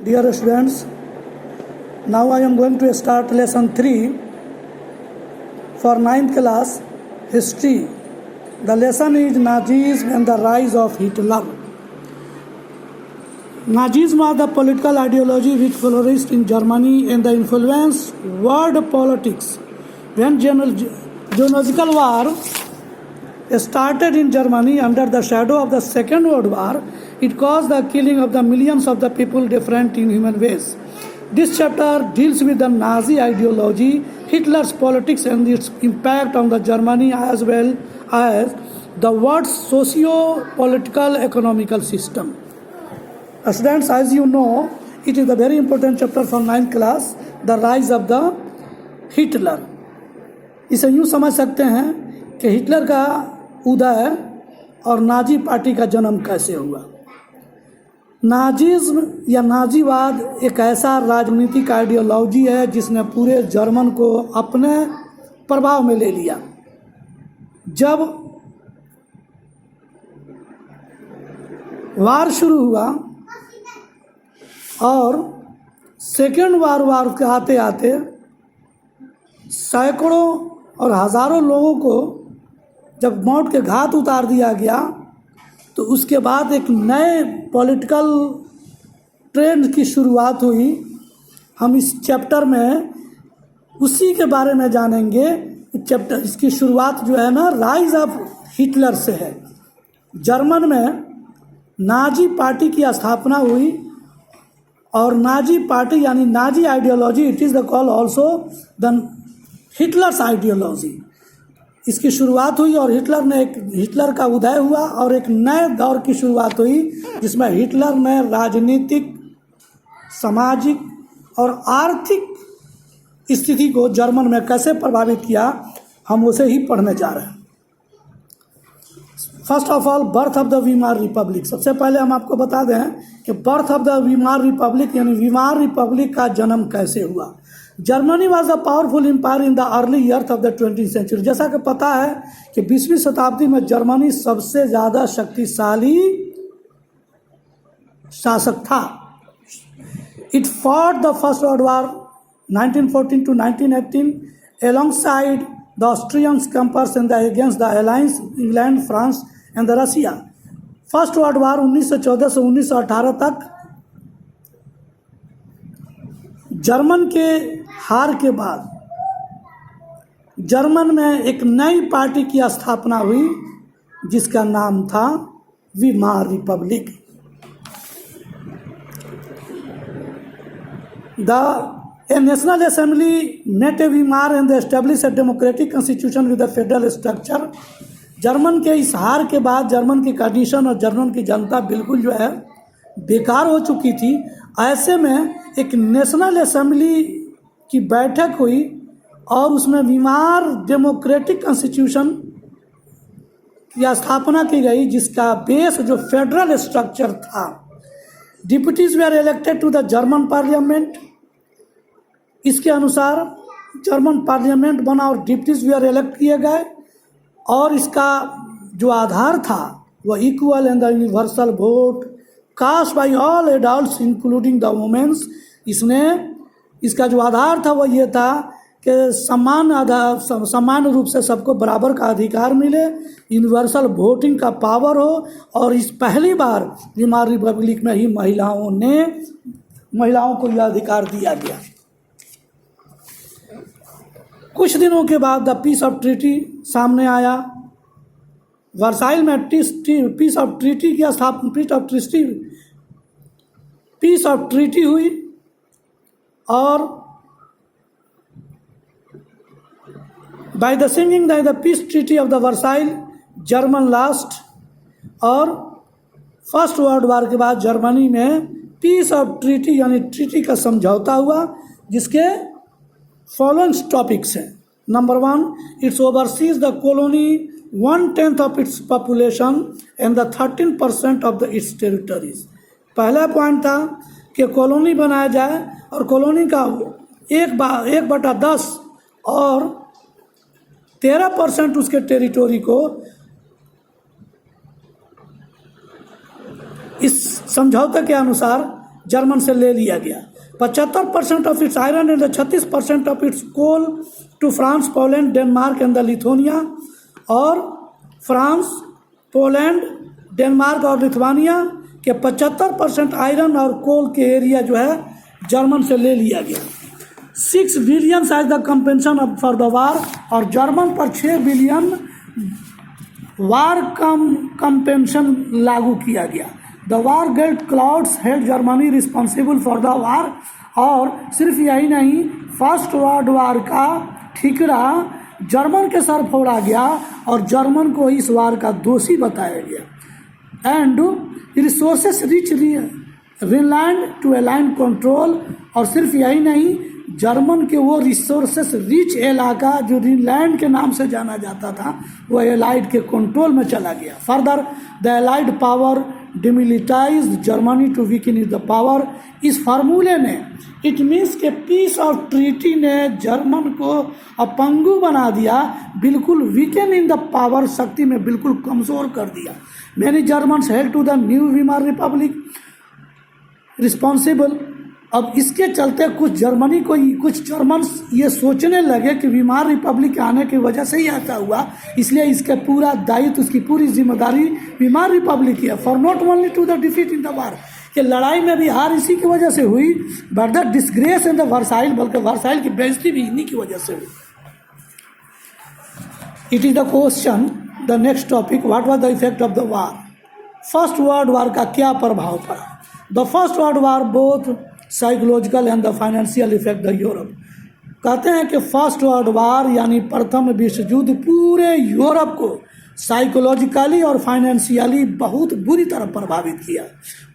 Dear students, now I am going to start lesson 3 for 9th class history. The lesson is Nazism and the rise of Hitler. Nazism was the political ideology which flourished in Germany and the influenced world politics. When geological war started in Germany under the shadow of the Second World War, it caused the killing of the millions of the people different in human ways. This chapter deals with the Nazi ideology, Hitler's politics and its impact on the Germany as well as the world's socio-political economical system. Students, as you know, it is a very important chapter for 9th class, the rise of the Hitler. इसे यूँ समझ सकते हैं कि Hitler का उदय और Nazi party का जन्म कैसे हुआ। नाजिज्म या नाजीवाद एक ऐसा राजनीतिक आइडियोलॉजी है जिसने पूरे जर्मन को अपने प्रभाव में ले लिया। जब वार शुरू हुआ और सेकेंड वार के आते आते सैकड़ों और हज़ारों लोगों को जब मौत के घाट उतार दिया गया, तो उसके बाद एक नए पॉलिटिकल ट्रेंड की शुरुआत हुई। हम इस चैप्टर में उसी के बारे में जानेंगे। इसकी शुरुआत जो है ना, राइज ऑफ हिटलर से है। जर्मन में नाजी पार्टी की स्थापना हुई और नाजी पार्टी यानी Nazi ideology, it is the call also the Hitler's ideology. इसकी शुरुआत हुई और हिटलर का उदय हुआ और एक नए दौर की शुरुआत हुई जिसमें हिटलर ने राजनीतिक, सामाजिक और आर्थिक स्थिति को जर्मन में कैसे प्रभावित किया, हम उसे ही पढ़ने जा रहे हैं। First of all, birth of the Weimar republic. सबसे पहले हम आपको बता दें कि birth of the Weimar republic Weimar वीमार रिपब्लिक का जन्म कैसे हुआ। Germany was a powerful empire in the early years of the 20th century. जैसा कि पता है कि 20वीं शताब्दी में जर्मनी सबसे ज़्यादा शक्तिशाली शासक था। It fought the first world war 1914 to 1918 alongside the Austrian campers and against the alliance England, France and the Russia. First world war 1914 से 1918 तक जर्मन के हार के बाद जर्मन में एक नई पार्टी की स्थापना हुई जिसका नाम था वीमार Republic. A national assembly met a Weimar and established a democratic constitution with a federal structure. German के इस हार के बाद जर्मन की कंडीशन और जर्मन की जनता बिल्कुल जो है बेकार हो चुकी थी। ऐसे में एक नेशनल असेंबली की बैठक हुई और उसमें वीमार डेमोक्रेटिक कॉन्स्टिट्यूशन की स्थापना की गई जिसका बेस जो फेडरल स्ट्रक्चर था। Deputies they are elected to the German parliament. इसके अनुसार जर्मन पार्लियामेंट बना और डिप्यूटीज वे आर इलेक्ट किए गए और इसका जो आधार था वह equal and the universal vote cast by all adults including the womens. इसका जो आधार था वह ये था कि समान रूप से सबको बराबर का अधिकार मिले, यूनिवर्सल वोटिंग का पावर हो और इस पहली बार वीमार रिपब्लिक में ही महिलाओं को यह अधिकार दिया गया। कुछ दिनों के बाद द पीस ऑफ ट्रीटी सामने आया। वर्साइल में पीस ऑफ ट्रीटी की स्थापना पीस ऑफ ट्रीटी हुई और by the singing the peace treaty of the Versailles German last. और फर्स्ट वर्ल्ड वार के बाद जर्मनी में पीस ऑफ ट्रीटी यानी ट्रीटी का समझौता हुआ जिसके फॉलोइंग टॉपिक्स हैं। Number 1, it's overseas the colony 1/10 of its population and the 13% of the it's territories. पहला पॉइंट था कि कॉलोनी बनाया जाए और कॉलोनी का 1/10 और 13% उसके टेरिटोरी को इस समझौते के अनुसार जर्मन से ले लिया गया। 75% of its iron and 36% of its coal to France, Poland, Denmark and the Lithuania. और फ्रांस, पोलैंड, डेनमार्क और लिथुआनिया के 75% आयरन और कोल के एरिया जो है जर्मन से ले लिया गया। 6 billion as the compensation for the war, और जर्मन पर 6 बिलियन वार कंपेंशन लागू किया गया। The war guilt clause held Germany responsible for the war. और सिर्फ यही नहीं, फर्स्ट वर्ल्ड वार का ठिकरा जर्मन के सर फोड़ा गया और जर्मन को इस वार का दोषी बताया गया। And resources rich Greenland to allied control. और सिर्फ यही नहीं, जर्मन के वो रिसोर्सेस रिच इलाका जो ग्रीनलैंड के नाम से जाना जाता था वो एलाइड के कंट्रोल में चला गया। Further the allied power demilitarized Germany to weaken in the power. इस फार्मूले ने, इट मीन्स के पीस और ट्रीटी ने जर्मन को अपंगु बना दिया, बिल्कुल वीकन इन द पावर, शक्ति में बिल्कुल कमज़ोर कर दिया। Many Germans held to the new Weimar republic responsible. अब इसके चलते कुछ जर्मन्स ये सोचने लगे कि वीमार रिपब्लिक आने की वजह से ही ऐसा हुआ, इसलिए इसका पूरा दायित्व, उसकी पूरी जिम्मेदारी वीमार रिपब्लिक की है। For not only to the defeat in the war, कि लड़ाई में भी हार इसी की वजह से हुई, but the disgrace in the Versailles, बल्कि वर्साइल की बेइज्जती भी इन्हीं की वजह से हुई। It is the question, the next topic, what was the effect of the war. First world war का क्या प्रभाव पड़ा। The first world war both psychological and the financial effect the Europe. कहते हैं कि फर्स्ट वर्ल्ड वार यानी प्रथम विश्व युद्ध पूरे यूरोप को साइकोलॉजिकली और फाइनेंशियली बहुत बुरी तरह प्रभावित किया।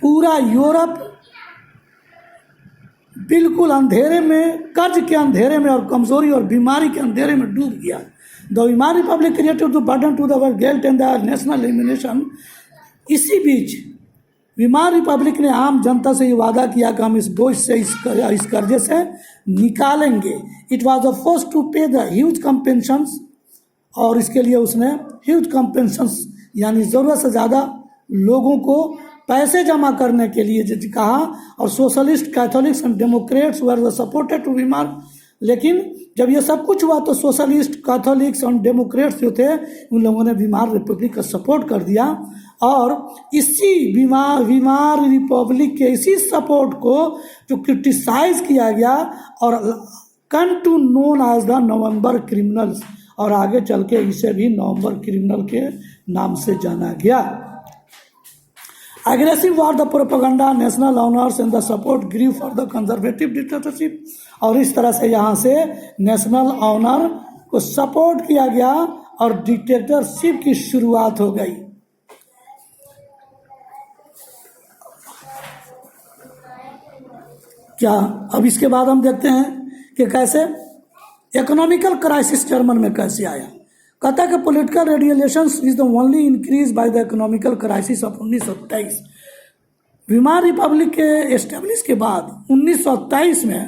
पूरा यूरोप बिल्कुल अंधेरे में, कर्ज के अंधेरे में और कमजोरी और बीमारी के अंधेरे में डूब गया। The Weimar republic created the burden to the world guilt and the national elimination. इसी बीच वीमार रिपब्लिक ने आम जनता से ये वादा किया कि हम इस बोझ से, इस कर्जे से निकालेंगे। It was the first to pay the huge compensations, और इसके लिए उसने ह्यूज कंपेंशंस यानी ज़रूरत से ज़्यादा लोगों को पैसे जमा करने के लिए कहा। और socialist, Catholics and democrats were supported to Weimar. लेकिन जब ये सब कुछ हुआ तो सोशलिस्ट, कैथोलिक्स और डेमोक्रेट्स जो थे उन लोगों ने वीमार रिपब्लिक का सपोर्ट कर दिया। और इसी वीमार रिपब्लिक के इसी सपोर्ट को जो क्रिटिसाइज किया गया और come to known as the November criminals, और आगे चल के इसे भी नवंबर क्रिमिनल के नाम से जाना गया। Aggressive war the propaganda, national honors and the support grew for the conservative dictatorship। और इस तरह से यहाँ से नेशनल ऑनर को सपोर्ट किया गया और डिक्टेटरशिप की शुरुआत हो गई। क्या अब इसके बाद हम देखते हैं कि कैसे इकोनॉमिकल क्राइसिस जर्मन में कैसे आया। कहता है कि political radiations is the only increase by the economical crisis of 1923। Weimar republic के एस्टेब्लिश के बाद 1923 में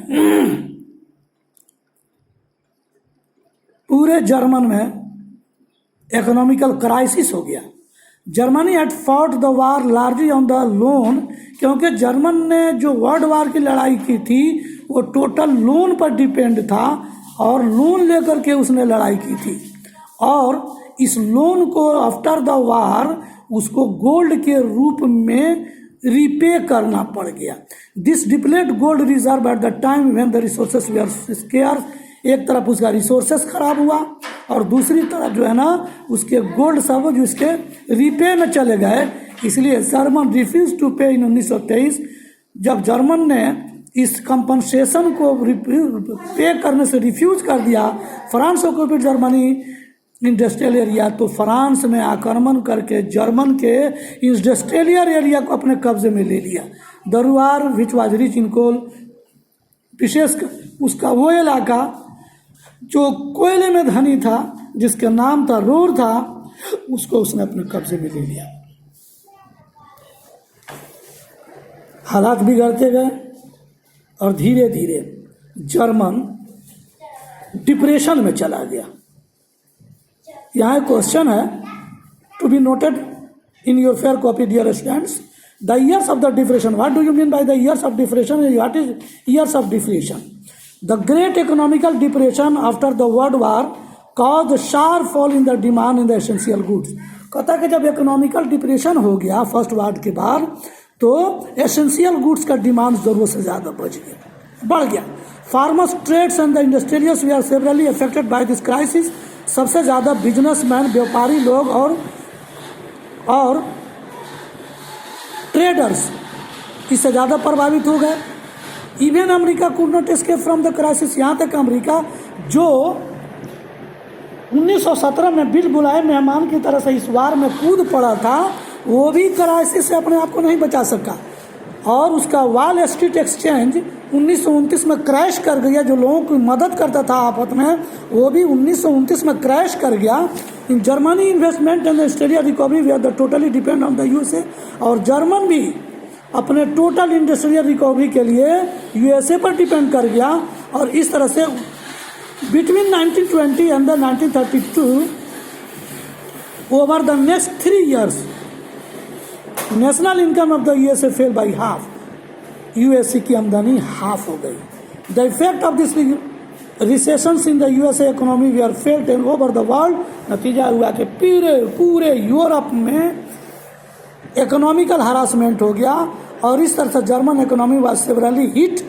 पूरे जर्मन में इकोनॉमिकल क्राइसिस हो गया। Germany had fought the war largely on the loan, क्योंकि जर्मन ने जो वर्ल्ड वार की लड़ाई की थी वो टोटल लोन पर डिपेंड था और लोन लेकर के उसने लड़ाई की थी। और इस लोन को आफ्टर द वार उसको गोल्ड के रूप में रिपे करना पड़ गया। This deplete gold reserve at the time when the resources were square. एक तरफ उसका रिसोर्सेस खराब हुआ और दूसरी तरफ जो है ना उसके गोल्ड सब जो इसके रिपे में चले गए। इसलिए जर्मन रिफ्यूज टू पे इन 1923। जब जर्मन ने इस कंपनसेशन को पे करने से रिफ्यूज कर दिया, France occupied Germany industrial area, तो फ्रांस ने आक्रमण करके जर्मन के इंडस्ट्रियल एरिया को अपने कब्जे में ले लिया। दरुआर विच वाज रिच इन कोल, विशेष उसका वो इलाका जो कोयले में धनी था जिसका नाम था रूर था, उसको उसने अपने कब्जे में ले लिया। हालात बिगड़ते गए और धीरे धीरे जर्मन डिप्रेशन में चला गया। यहाँ एक क्वेश्चन है to be noted in your fair copy dear students. The years of the deflation. What do you mean by the years of deflation? What is years of deflation? The great economical depression after the World War caused a sharp fall in the demand in the essential goods. कहता है कि जब economical depression हो गया first world के बाद, तो essential goods का डिमांड ज़रूरत से ज़्यादा बढ़ गया। Farmers, trades and the industrials we are severely affected by this crisis. सबसे ज़्यादा बिजनेसमैन, व्यापारी लोग और ट्रेडर्स इससे ज़्यादा प्रभावित हो गए। Even America could not escape from the crisis. यहाँ तक अमेरिका जो 1917 में बिल बुलाए मेहमान की तरह से इस वार में कूद पड़ा था, वो भी क्राइसिस से अपने आप को नहीं बचा सका। और उसका वॉल स्ट्रीट एक्सचेंज 1929 में क्रैश कर गया। जो लोगों की मदद करता था आफत में, वो भी 1929 में क्रैश कर गया। In Germany investment and Australia recovery we are the totally depend on the USA. और जर्मन भी अपने टोटल इंडस्ट्रियल रिकवरी के लिए यूएसए पर डिपेंड कर गया। और इस तरह से between 1920 and 1932 over the next 3 years national income of the USA fell by half. USA की आमदनी हाफ हो गई। The effect of this recessions in the USA economy we are felt and over the world. नतीजा हुआ कि पूरे Europe में economical harassment हो गया। और इस तरह से German economy was severally hit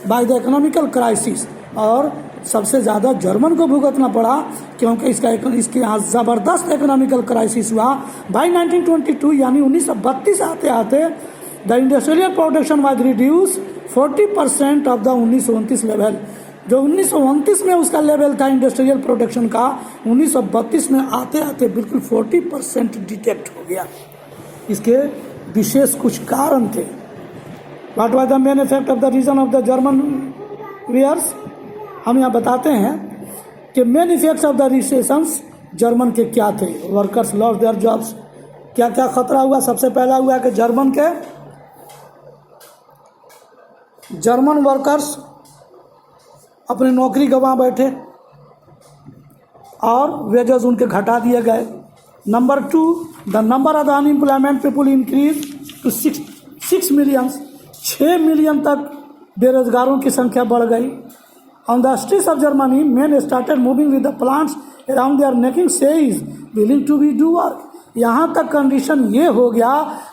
by the economical crisis. और सबसे ज़्यादा जर्मन को भुगतना पड़ा, क्योंकि इसके यहाँ ज़बरदस्त इकोनॉमिकल क्राइसिस हुआ। बाई 1922 यानी 1932 आते आते the industrial production was reduce 40% of the 1929 level. जो 1929 में उसका लेवल था इंडस्ट्रियल प्रोडक्शन का, 1932 में आते आते बिल्कुल 40% डिटेक्ट हो गया। इसके विशेष कुछ कारण थे। What was the main effect of the reason of the German wars. हम यहाँ बताते हैं कि main effects of the recessions German के क्या थे। Workers lost their jobs. क्या क्या खतरा हुआ? सबसे पहला हुआ कि जर्मन वर्कर्स अपनी नौकरी गंवा बैठे और वेजेस उनके घटा दिए गए। Number 2, the number of the unemployment people increase to 6 million. 6 million तक बेरोजगारों की संख्या बढ़ गई। On the streets of Germany, men started moving with the plants around their necking, says willing to be do work. यहाँ तक condition ये हो गया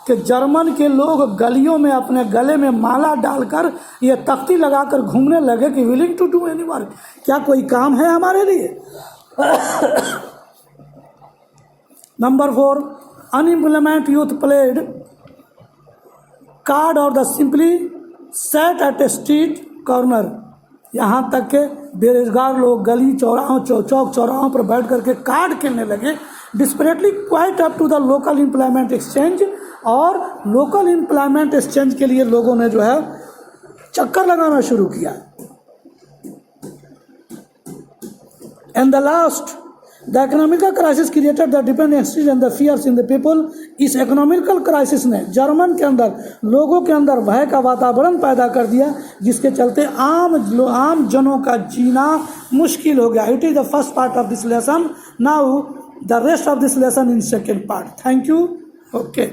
कि जर्मन के लोग गलियों में अपने गले में माला डालकर ये तख्ती लगाकर घूमने लगे कि willing to do any work. क्या कोई काम है हमारे लिए? Number 4, unemployment youth played card और the simply set at a street corner. यहाँ तक के बेरोजगार लोग गली चौराहों चौक चौराहों पर बैठ करके कार्ड खेलने लगे। Desperately queued up to the local employment exchange. और लोकल एम्प्लॉयमेंट एक्सचेंज के लिए लोगों ने जो है चक्कर लगाना शुरू किया। And the last, the economical crisis created the dependency and the fears in the people. इस इकोनॉमिकल क्राइसिस ने जर्मन के अंदर लोगों के अंदर भय का वातावरण पैदा कर दिया, जिसके चलते आम जनों का जीना मुश्किल हो गया। It is the first part of this lesson. Now the rest of this lesson in second part. Thank you. Okay.